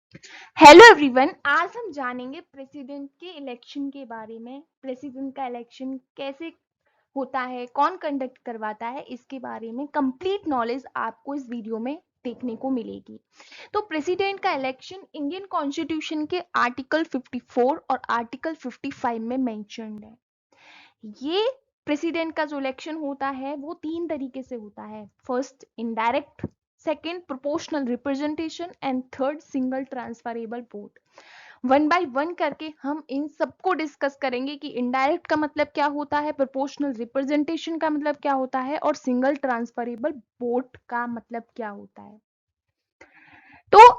Hello everyone, आज हम जानेंगे प्रेसिडेंट के इलेक्शन के बारे में। प्रेसिडेंट का इलेक्शन कैसे होता है, कौन कंडक्ट करवाता है, इसके बारे में कंप्लीट नॉलेज आपको इस वीडियो में देखने को मिलेगी। तो प्रेसिडेंट का इलेक्शन इंडियन कॉन्स्टिट्यूशन के आर्टिकल 54 और आर्टिकल 55 में मेंशन्ड है। ये प्रेसिडेंट का जो इलेक्शन होता है वो तीन तरीके से होता है। First indirect, second proportional representation and third single transferable vote. One by one करके हम इन सबको डिस्कस करेंगे कि इनडायरेक्ट का मतलब क्या होता है, प्रोपोर्शनल रिप्रेजेंटेशन का मतलब क्या होता है और सिंगल ट्रांसफरेबल वोट का मतलब क्या होता है। तो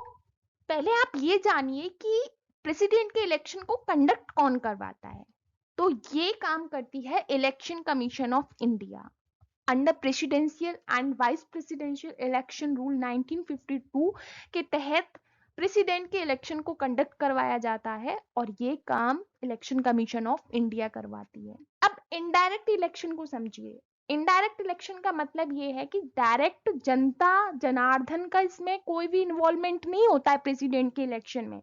पहले आप ये जानिए कि प्रेसिडेंट के इलेक्शन को कंडक्ट कौन करवाता है। तो ये काम करती है election commission of India under presidential and vice presidential election rule 1952 के तहत प्रेसिडेंट के इलेक्शन को कंडक्ट करवाया जाता है और ये काम इलेक्शन कमीशन ऑफ इंडिया करवाती है। अब इनडायरेक्ट इलेक्शन को समझिए। इनडायरेक्ट इलेक्शन का मतलब ये है कि डायरेक्ट जनता जनार्दन का इसमें कोई भी इन्वॉल्वमेंट नहीं होता है। प्रेसिडेंट के इलेक्शन में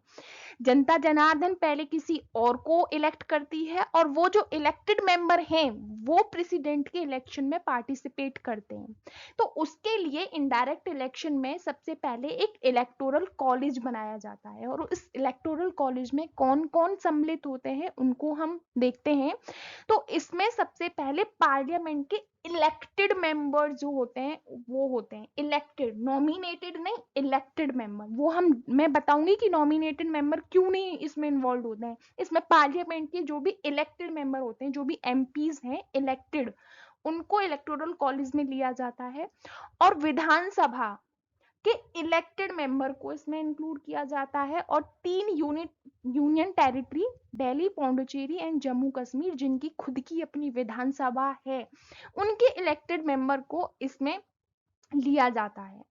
जनता जनार्दन पहले किसी और को इलेक्ट करती है और वो जो इलेक्टेड मेंबर हैं वो प्रेसिडेंट के इलेक्शन में पार्टिसिपेट करते हैं। तो उसके लिए इनडायरेक्ट इलेक्शन में सबसे पहले एक इलेक्टोरल कॉलेज बनाया जाता है और इस इलेक्टोरल कॉलेज में कौन कौन सम्मिलित होते हैं उनको हम देखते हैं। तो इसमें सबसे पहले पार्लियामेंट के इलेक्टेड मेंबर जो होते हैं वो होते हैं इलेक्टेड, नॉमिनेटेड नहीं, इलेक्टेड मेंबर। वो मैं बताऊंगी कि नॉमिनेटेड मेंबर क्यों नहीं इसमें इन्वॉल्व होते हैं। इसमें पार्लियामेंट के जो भी इलेक्टेड मेंबर होते हैं, जो भी एमपीज हैं इलेक्टेड, उनको इलेक्टोरल कॉलेज में लिया जाता है। और विधानसभा के इलेक्टेड मेंबर को इसमें इंक्लूड किया जाता है और तीन union territory Delhi, Pondicherry and Jammu Kashmir जिनकी खुद की अपनी विधानसभा है, उनके इलेक्टेड मेंबर को इसमें लिया जाता है।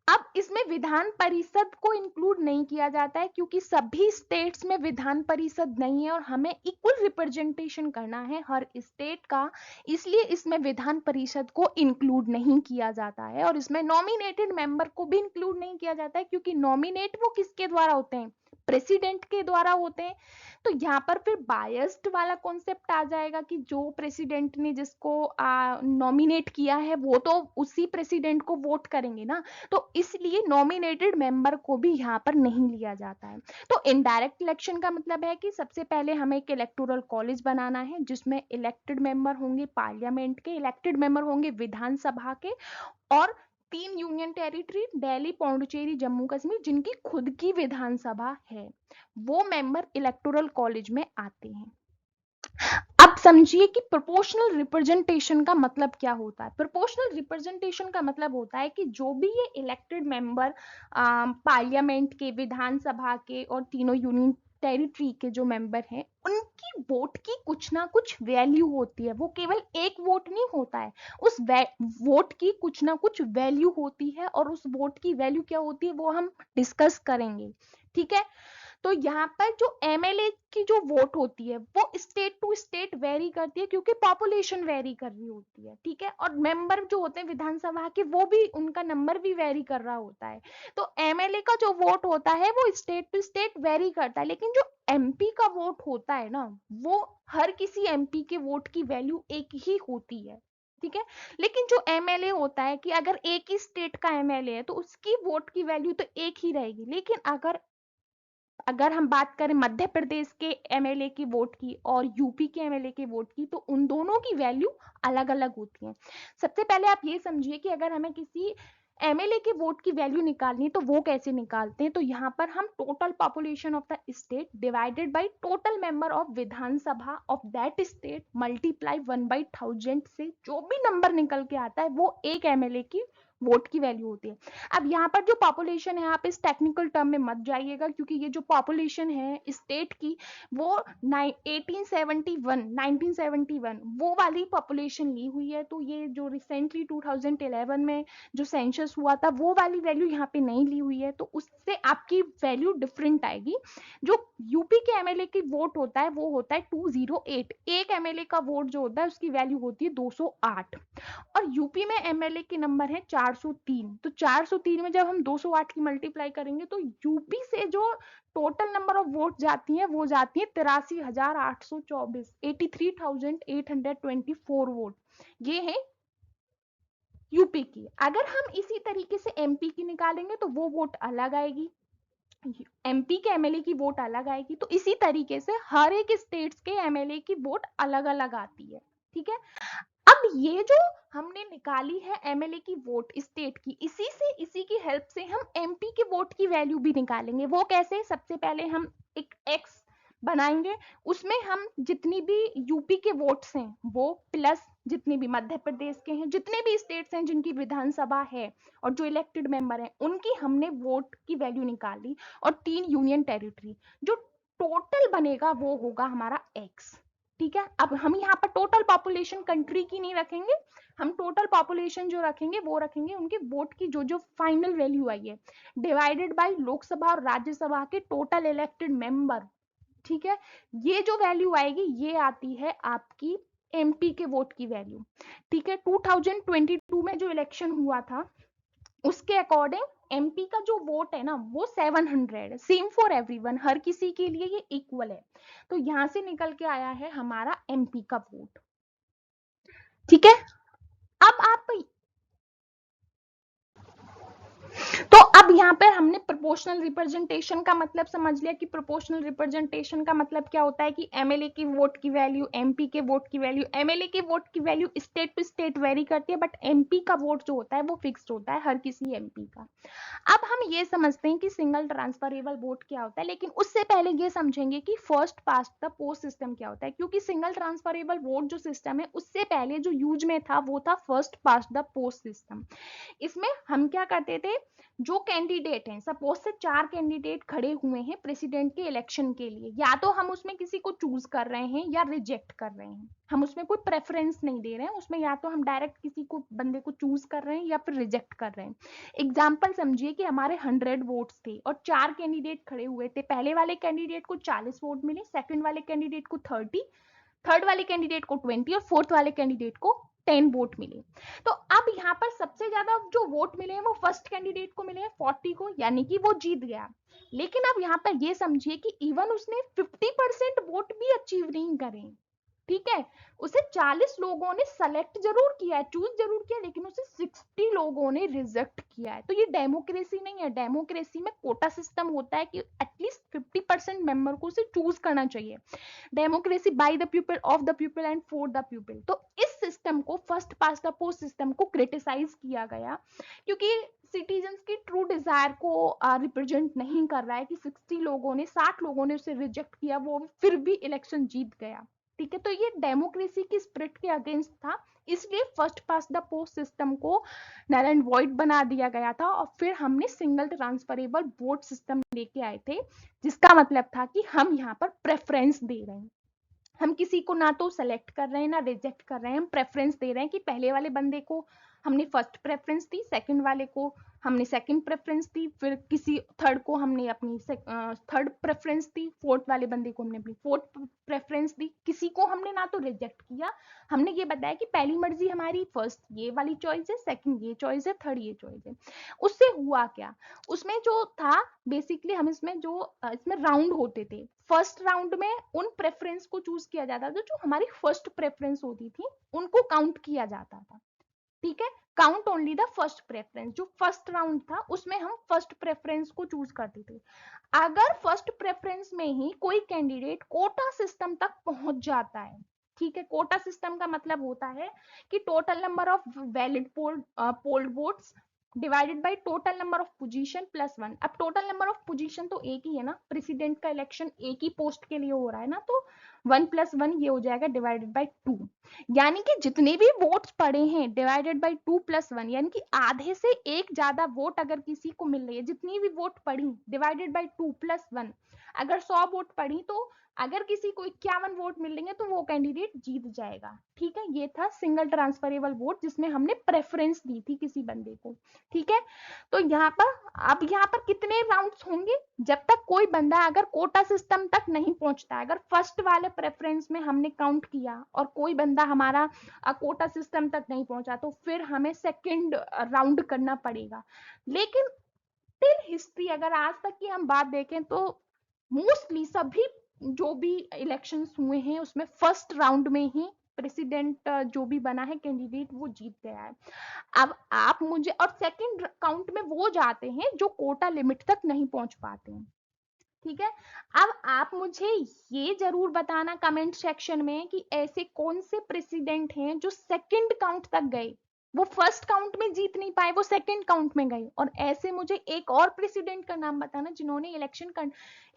अब इसमें विधान परिषद को इंक्लूड नहीं किया जाता है क्योंकि सभी स्टेट्स में विधान परिषद नहीं है और हमें इक्वल रिप्रेजेंटेशन करना है हर स्टेट का, इसलिए इसमें विधान परिषद को इंक्लूड नहीं किया जाता है। और इसमें नॉमिनेटेड मेंबर को भी इंक्लूड नहीं किया जाता है क्योंकि नॉमिनेट वो किसके द्वारा होते हैं, प्रेसिडेंट के द्वारा होते हैं। तो यहाँ पर फिर बायस्ड वाला कॉन्सेप्ट आ जाएगा कि जो प्रेसिडेंट ने जिसको नॉमिनेट किया है वो तो उसी प्रेसिडेंट को वोट करेंगे ना। तो इसलिए नॉमिनेटेड मेंबर को भी यहाँ पर नहीं लिया जाता है। तो इनडायरेक्ट इलेक्शन का मतलब है कि सबसे पहले हमें एक इलेक्टोरल कॉलेज बनाना है जिसमें इलेक्टेड मेंबर होंगे पार्लियामेंट के, इलेक्टेड मेंबर होंगे विधानसभा के, और तीन यूनियन टेरिटरी दिल्ली, पौंडुचेरी, जम्मू कश्मीर जिनकी खुद की विधानसभा है, वो मेंबर इलेक्टोरल कॉलेज में आते हैं। अब समझिए कि प्रोपोर्शनल रिप्रेजेंटेशन का मतलब क्या होता है। प्रोपोर्शनल रिप्रेजेंटेशन का मतलब होता है कि जो भी ये इलेक्टेड मेंबर पार्लियामेंट के, विधानसभा के और तीनों यूनियन टेरिटरी के जो मेंबर हैं उनकी वोट की कुछ ना कुछ वैल्यू होती है। वो केवल एक वोट नहीं होता है, उस वोट की कुछ ना कुछ वैल्यू होती है और उस वोट की वैल्यू क्या होती है वो हम डिस्कस करेंगे। ठीक है। तो यहाँ पर जो एमएलए की जो वोट होती है वो स्टेट टू स्टेट वेरी करती है क्योंकि पॉपुलेशन वेरी कर रही होती है। ठीक है। और मेंबर जो होते हैं विधानसभा के वो भी, उनका नंबर भी वेरी कर रहा होता है। तो एमएलए का जो वोट होता है वो स्टेट टू स्टेट वेरी करता है, लेकिन जो एमपी का वोट होता है ना, वो हर किसी एमपी के वोट की वैल्यू एक ही होती है। ठीक है। लेकिन जो एमएलए होता है कि अगर एक ही स्टेट का एमएलए है तो उसकी वोट की वैल्यू तो एक ही रहेगी, लेकिन अगर अगर हम बात करें मध्य प्रदेश के एमएलए की वोट की और यूपी के एमएलए के वोट की, तो उन दोनों की वैल्यू अलग अलग होती है। सबसे पहले आप ये समझिए कि अगर हमें किसी एमएलए के वोट की वैल्यू निकालनी तो वो कैसे निकालते हैं। तो यहाँ पर हम total population of the state divided by total member of Vidhan Sabha of that state multiply 1/1000 से जो भी नंबर निकल के आता है वो एक एमएलए की वोट की वैल्यू होती है। अब यहाँ पर जो पॉपुलेशन है, आप इस टेक्निकल टर्म में मत जाइएगा क्योंकि ये जो पॉपुलेशन है स्टेट की वो 1971 वो वाली पॉपुलेशन ली हुई है। तो ये जो रिसेंटली 2011 में जो सेंसस हुआ था वो वाली वैल्यू यहाँ पे नहीं ली हुई है, तो उससे आपकी वैल्यू डिफरेंट आएगी। जो यूपी के एमएलए की वोट होता है वो होता है 208, एक एमएलए का वोट जो होता है उसकी वैल्यू होती है 208। और यूपी में एमएलए के नंबर है 403, तो 403 में जब हम 208 की मल्टीप्लाई करेंगे तो यूपी से जो टोटल नंबर ऑफ वोट जाती है वो जाती है 83,824, 83,824 वोट, ये है यूपी की। अगर हम इसी तरीके से एमपी की निकालेंगे तो वो वोट अलग आएगी, एमपी के एमएलए की वोट अलग आएगी। तो इसी तरीके से हर एक स्टेट्स के एमएलए की वोट अलग अलग आती है, ठीक है। अब ये जो हमने निकाली है एमएलए की वोट स्टेट की, इसी की हेल्प से हम एमपी के वोट की वैल्यू भी निकालेंगे। वो कैसे? सबसे पहले हम एक एक्स बनाएंगे, उसमें हम जितनी भी यूपी के वोट्स हैं वो प्लस जितनी भी मध्य प्रदेश के हैं, जितने भी स्टेट्स हैं जिनकी विधानसभा है और जो इलेक्टेड मेंबर हैं उनकी हमने वोट की वैल्यू निकाली, और 3 यूनियन टेरिटरी, जो टोटल बनेगा वो होगा हमारा एक्स, ठीक है। अब हम यहाँ पर टोटल पॉपुलेशन कंट्री की नहीं रखेंगे, हम टोटल पॉपुलेशन जो रखेंगे वो रखेंगे उनके वोट की जो जो फाइनल वैल्यू आई है डिवाइडेड बाय लोकसभा और राज्यसभा के टोटल इलेक्टेड मेंबर, ठीक है। ये जो वैल्यू आएगी ये आती है आपकी एमपी के वोट की वैल्यू, ठीक है। 2022 में जो इलेक्शन हुआ था उसके अकॉर्डिंग एमपी का जो वोट है ना वो 700 है, सेम फॉर एवरीवन, हर किसी के लिए ये इक्वल है। तो यहां से निकल के आया है हमारा एमपी का वोट, ठीक है। अब आप तो अब यहाँ पर हमने प्रोपोर्शनल रिप्रेजेंटेशन का मतलब समझ लिया कि प्रोपोर्शनल रिप्रेजेंटेशन का मतलब क्या होता है कि एमएलए की वोट की वैल्यू, एमपी के वोट की वैल्यू, एमएलए की वोट की value state to state vary करती है, बट एमपी का वोट जो होता है वो फिक्स्ड होता है हर किसी एमपी का। अब हम ये समझते हैं कि सिंगल ट्रांसफरेबल वोट क्या होता है, लेकिन उससे पहले ये समझेंगे कि first past the post system क्या होता है, क्योंकि सिंगल ट्रांसफरेबल वोट जो सिस्टम है उससे पहले जो यूज में था वो था first past the post system. इसमें हम क्या करते थे, जो कैंडिडेट हैं, सपोज से 4 कैंडिडेट खड़े हुए हैं प्रेसिडेंट के इलेक्शन के लिए, या तो हम उसमें किसी को चूज कर रहे हैं या रिजेक्ट कर रहे हैं, हम उसमें कोई प्रेफरेंस नहीं दे रहे हैं, उसमें या तो हम डायरेक्ट किसी को बंदे को चूज कर रहे हैं या फिर रिजेक्ट कर रहे हैं। एग्जाम्पल समझिए कि हमारे 100 वोट्स थे और 4 कैंडिडेट खड़े हुए थे, पहले वाले कैंडिडेट को 40 वोट मिले, सेकंड वाले कैंडिडेट को 30, थर्ड वाले कैंडिडेट को 20 और फोर्थ वाले कैंडिडेट को 10 वोट मिले। तो अब यहाँ पर सबसे ज्यादा जो वोट मिले हैं वो फर्स्ट कैंडिडेट को मिले हैं 40 को, यानी कि वो जीत गया। लेकिन अब यहाँ पर ये समझिए कि इवन उसने 50% वोट भी अचीव नहीं करे, ठीक है। उसे 40 लोगों ने सेलेक्ट जरूर किया है, चूज जरूर किया, लेकिन उसे 60 लोगों ने रिजेक्ट किया है। तो ये डेमोक्रेसी नहीं है, डेमोक्रेसी में कोटा सिस्टम होता है कि एटलीस्ट 50% मेंबर को उसे चूज करना चाहिए। Democracy by the people, of the people and for the people. तो इस सिस्टम को, first past the post system को क्रिटिसाइज किया गया, क्योंकि सिटीजन्स की ट्रू डिजायर को रिप्रेजेंट नहीं कर रहा है कि 60 लोगों ने, 60 लोगों ने उसे रिजेक्ट किया, वो फिर भी इलेक्शन जीत गया, ठीक है। तो ये डेमोक्रेसी की स्पिरिट के अगेंस्ट था, इसलिए first past the post system को नल एंड वॉइड बना दिया गया था, और फिर हमने सिंगल ट्रांसफरेबल वोट सिस्टम लेके आए थे, जिसका मतलब था कि हम यहाँ पर प्रेफरेंस दे रहे हैं, हम किसी को ना तो सेलेक्ट कर रहे हैं ना रिजेक्ट कर रहे हैं, हम प्रेफरेंस दे रहे हैं कि पहले वाले बंदे को हमने फर्स्ट प्रेफरेंस दी, सेकंड वाले को हमने सेकंड प्रेफरेंस दी, फिर किसी थर्ड को हमने अपनी थर्ड प्रेफरेंस दी, फोर्थ वाले बंदे को हमने अपनी फोर्थ प्रेफरेंस दी, किसी को हमने ना तो रिजेक्ट किया, हमने ये बताया कि पहली मर्जी हमारी फर्स्ट ये वाली चॉइस है, सेकंड ये चॉइस है, थर्ड ये चॉइस है। उससे हुआ क्या, उसमें जो था बेसिकली हम इसमें राउंड होते थे, फर्स्ट राउंड में उन प्रेफरेंस को चूज किया जाता था जो हमारी फर्स्ट प्रेफरेंस होती थी, उनको काउंट किया जाता था, ठीक है। Count only the first preference, जो फर्स्ट राउंड था उसमें हम फर्स्ट प्रेफरेंस को चूज करते थे। अगर फर्स्ट प्रेफरेंस में ही कोई कैंडिडेट कोटा सिस्टम तक पहुंच जाता है, ठीक है, कोटा सिस्टम का मतलब होता है कि total number of valid polled votes divided by total number of position plus 1। अब टोटल नंबर ऑफ पोजीशन तो एक ही है ना, प्रेसिडेंट का इलेक्शन एक ही पोस्ट के लिए हो रहा है ना, तो 1 + 1 ये हो जाएगा डिवाइडेड बाय 2, यानी कि जितने भी वोट्स पड़े हैं डिवाइडेड बाय 2 + 1, यानी कि आधे से एक ज्यादा वोट अगर किसी को मिल रही है, जितनी भी वोट पड़ी डिवाइडेड बाय 2 + 1, अगर 100 वोट पड़ी तो अगर किसी को 51 वोट मिलेंगे तो वो कैंडिडेट जीत जाएगा, ठीक है। ये था सिंगल ट्रांसफरेबल वोट जिसमें हमने प्रेफरेंस दी थी किसी बंदे को, ठीक है। तो यहाँ पर अब यहाँ पर कितने राउंड्स होंगे, जब तक कोई बंदा अगर कोटा सिस्टम तक नहीं पहुंचता, अगर फर्स्ट वाले वाले प्रेफरेंस में हमने काउंट किया और कोई बंदा हमारा कोटा सिस्टम तक नहीं पहुंचा, तो फिर हमें सेकंड राउंड करना पड़ेगा। लेकिन टिल हिस्ट्री अगर आज तक की हम बात देखें तो मोस्टली सभी जो भी इलेक्शंस हुए हैं उसमें फर्स्ट राउंड में ही प्रेसिडेंट जो भी बना है कैंडिडेट वो जीत गया है। अब आप मुझे, और सेकंड काउंट में वो जाते हैं जो कोटा लिमिट तक नहीं पहुंच पाते हैं, ठीक है। अब आप मुझे ये जरूर बताना कमेंट सेक्शन में कि ऐसे कौन से प्रेसिडेंट हैं जो सेकंड काउंट तक गए, वो फर्स्ट काउंट में जीत नहीं पाए, वो सेकंड काउंट में गए। और ऐसे मुझे एक और प्रेसिडेंट का नाम बताना जिन्होंने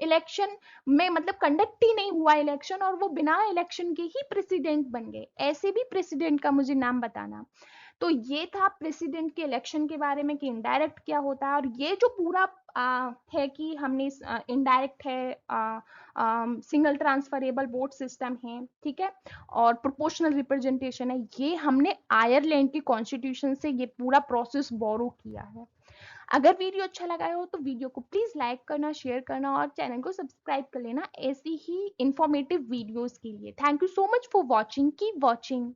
इलेक्शन में मतलब कंडक्ट ही नहीं हुआ इलेक्शन और वो बिना इलेक्शन के ही प्रेसिडेंट बन गए। ऐसे भी प्रेसिडेंट का मुझे नाम बताना। तो ये था प्रेसिडेंट के इलेक्शन के बारे में कि इनडायरेक्ट क्या होता है। और ये जो पूरा है कि हमने इनडायरेक्ट है, सिंगल ट्रांसफरेबल वोट सिस्टम है, ठीक है, और प्रोपोर्शनल रिप्रेजेंटेशन है, ये हमने आयरलैंड के कॉन्स्टिट्यूशन से ये पूरा प्रोसेस बोरो किया है। अगर वीडियो अच्छा लगा हो तो वीडियो को प्लीज लाइक करना, शेयर करना और चैनल को सब्सक्राइब कर लेना ऐसी ही इंफॉर्मेटिव वीडियोस के लिए। Thank you so much for watching, keep watching.